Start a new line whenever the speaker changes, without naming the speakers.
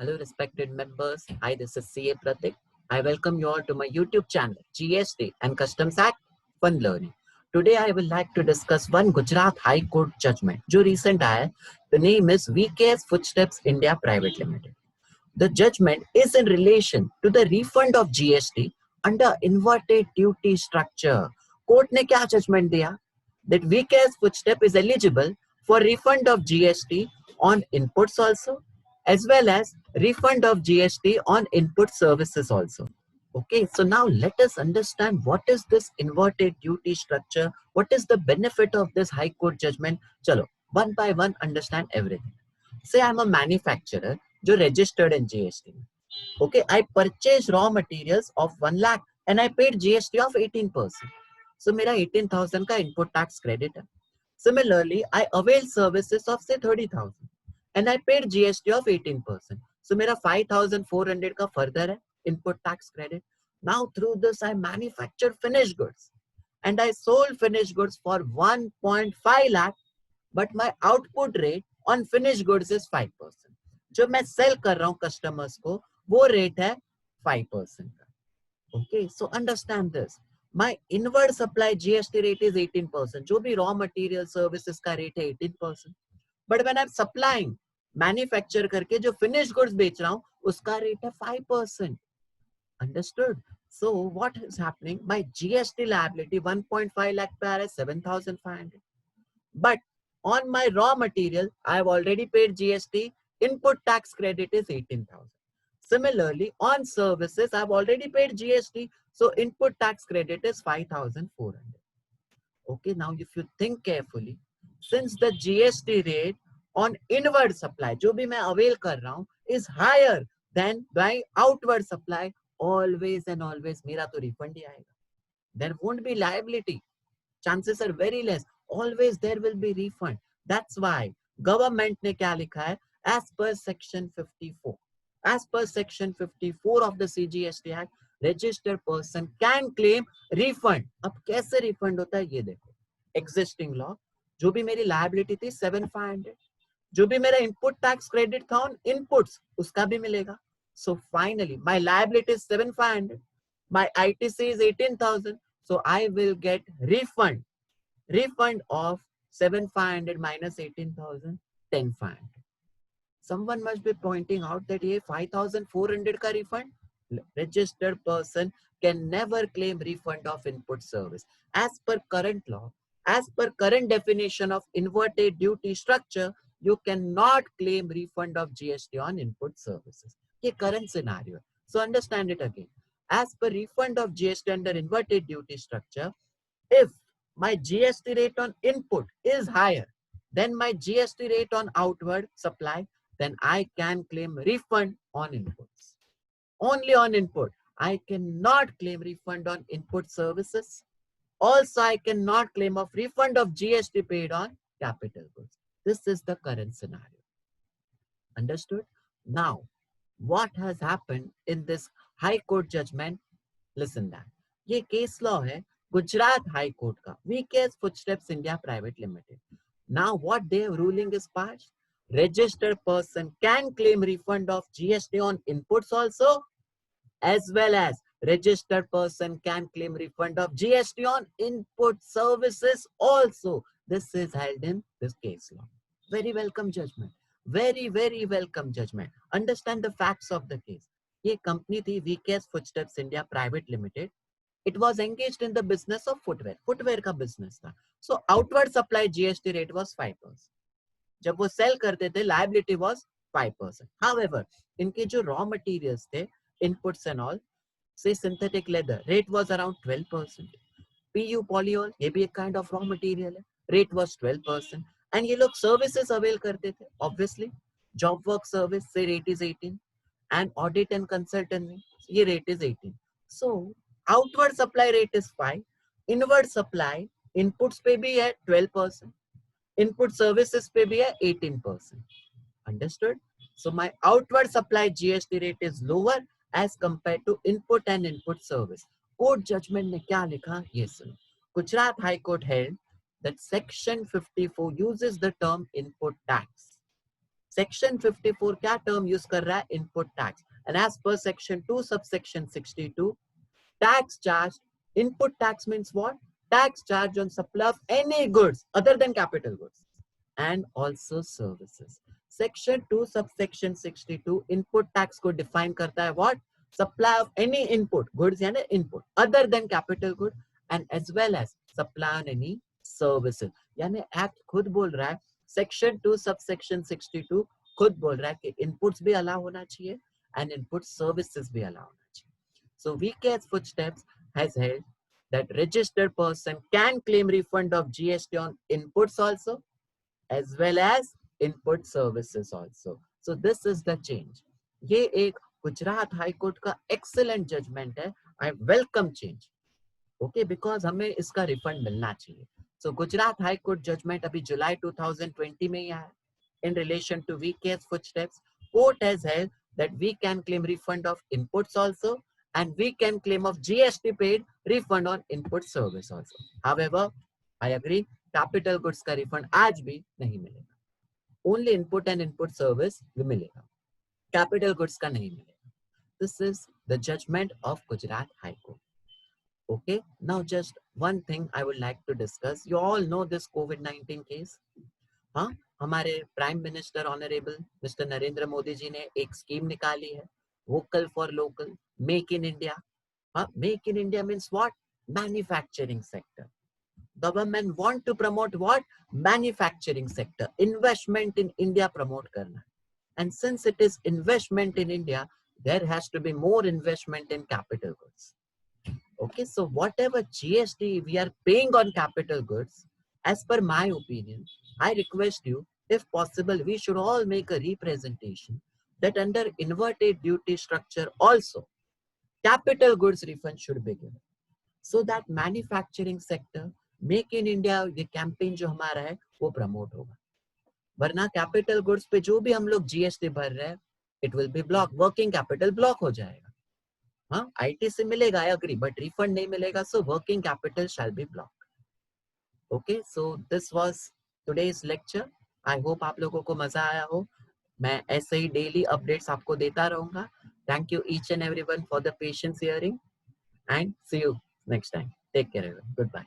Hello, respected members. Hi, this is CA Pratik. I welcome you all to my YouTube channel, GST and Customs Act Fun Learning. Today, I would like to discuss one Gujarat High Court judgment. जो recent आया है, the name is VKS Footsteps India Private Limited. The judgment is in relation to the refund of GST under inverted duty structure. Court ने क्या judgment दिया? That VKS Footstep is eligible for refund of GST on inputs also, as well as refund of GST on input services also. Okay, so now let us understand what is this inverted duty structure, what is the benefit of this High Court judgment. Chalo, one by one understand everything. Say I'm a manufacturer जो registered in GST. Okay, I purchased raw materials of 1 lakh and I paid GST of 18%. So मेरा 18,000 का input tax credit है. Similarly, I avail services of say 30,000 and I paid GST of 18%. So मेरा 5,400 का further है input tax credit. Now through this I manufactured finished goods and I sold finished goods for 1.5 lakh, but my output rate on finished goods is 5%. जो मैं cell कर रहा हूँ customers को वो रेट है 5% का. Okay, so understand this. My inward supply GST rate is 18%. जो भी रॉ मटेरियल सर्विसेज का रेट है 18%. But when I am supplying manufacture करके जो फिनिश गुड्स बेच रहा हूँ उसका रेट है 5%. Understood? So what is happening? My GST liability 1.5 lakh पे आ रहा है 7,500. But on my raw material, I have already paid GST. Input tax credit is 18,000. Similarly, on services, I have already paid GST. So input tax credit is 5,400. Okay, now if you think carefully, since the GST rate on inward supply, जो भी मैं avail कर रहा हूँ, is higher than my outward supply, always and always मेरा तो refund ही आएगा. There won't be liability. Chances are very less. Always there will be refund. That's why government ने क्या लिखा है? As per section 54. As per section 54 of the CGST Act, registered person can claim refund. अब कैसे refund होता है ये देखो. Existing law, जो भी मेरी liability थी 7,500, जो भी मेरा input tax credit था on inputs उसका भी मिलेगा. So finally my liability is 7,500. My ITC is 18,000. So I will get refund of 7,500 minus 18,000, 10,500. Someone must be pointing out that ये 5,400 का refund, registered person can never claim refund of input service. As per current law, as per current definition of inverted duty structure, you cannot claim refund of GST on input services. ये current scenario. So understand it again. As per refund of GST under inverted duty structure, if my GST rate on input is higher than my GST rate on outward supply, then I can claim refund on inputs. Only on input. I cannot claim refund on input services. Also, I cannot claim of refund of GST paid on capital goods. This is the current scenario. Understood? Now, what has happened in this High Court judgment? Listen that. ये case law है Gujarat High Court का, VKS Footsteps India Private Limited. Now what their ruling is passed? Registered person can claim refund of GST on inputs also, as well as registered person can claim refund of GST on input services also. This is held in this case law. Very welcome judgment. Very, very welcome judgment. Understand the facts of the case. ये company थी VKS Footsteps India Private Limited. It was engaged in the business of footwear. Footwear का business था. So outward supply GST rate was 5%. जब वो sell करते थे, liability was 5%. However, इनके जो raw materials थे, inputs and all, say synthetic leather, rate was around 12%. PU polyol, ये भी एक kind of raw material है, rate was 12%. And ये लोग services avail करते थे, obviously. Job work service, say rate is 18. And audit and consultancy, ये rate is 18. So outward supply rate is 5, inward supply inputs पे भी है 12%, input services पे भी है 18%. Understood? So my outward supply GST rate is lower as compared to input and input service. Court judgment ने क्या लिखा ये सुनो. Gujarat High Court held that section 54 uses the term input tax. Section 54 क्या term use कर रहा है? Input tax. And as per section 2 subsection 62, tax charge, input tax means what? Tax charge on supply of any goods other than capital goods and also services. Section 2 subsection 62 input tax को define करता है what? Supply of any input goods यानी input other than capital good and as well as supply on any services. यानी act खुद बोल रहा है, section 2 subsection 62 खुद बोल रहा है कि इनपुट्स भी अलाउ होना चाहिए एंड इनपुट सर्विसेज भी अलाउ होना चाहिए. So VK's Footsteps has held that registered person can claim refund of GST on inputs also as well as input services also. So this is the change. ये एक Gujarat high court का excellent judgment है. I welcome change. Okay, because हमें इसका refund मिलना चाहिए. So Gujarat high court judgment अभी जुलाई 2020 में ही आया. In relation to VK's Footsteps, court has held that we can claim refund of inputs also and we can claim of GST paid refund on input service also. However, I agree, capital goods का refund आज भी नहीं मिलेगा. Only input and input service भी मिलेगा. Capital goods का नहीं मिलेगा. This is the judgment of Gujarat High Court. Okay, now just one thing I would like to discuss. You all know this COVID-19 case. हाँ, हमारे prime minister honourable mister Narendra Modi ji ने एक scheme निकाली है, vocal for local, make in India. हाँ, make in India means what? Manufacturing sector. Government want to promote what? Manufacturing sector. Investment in India promote करना. And since it is investment in India, there has to be more investment in capital goods. Okay, so whatever GST we are paying on capital goods, as per my opinion, I request you, if possible, we should all make a representation that under inverted duty structure also, capital goods refund should be given. So that manufacturing sector, make in India, ये campaign जो हमारा है, वो promote होगा. वरना capital goods पे जो भी हम लोग GST भर रहे हैं, it will be blocked, working capital block हो जाएगा. हाँ, आईटी से मिलेगा, आई अग्री, बट रिफंड नहीं मिलेगा, so working capital shall be blocked. Okay, so this was today's lecture. I hope आप लोगों को मजा आया हो. मैं ऐसे ही डेली अपडेट्स आपको देता रहूंगा. Thank you each and everyone for the patience hearing and see you next time. Take care everyone. Good bye.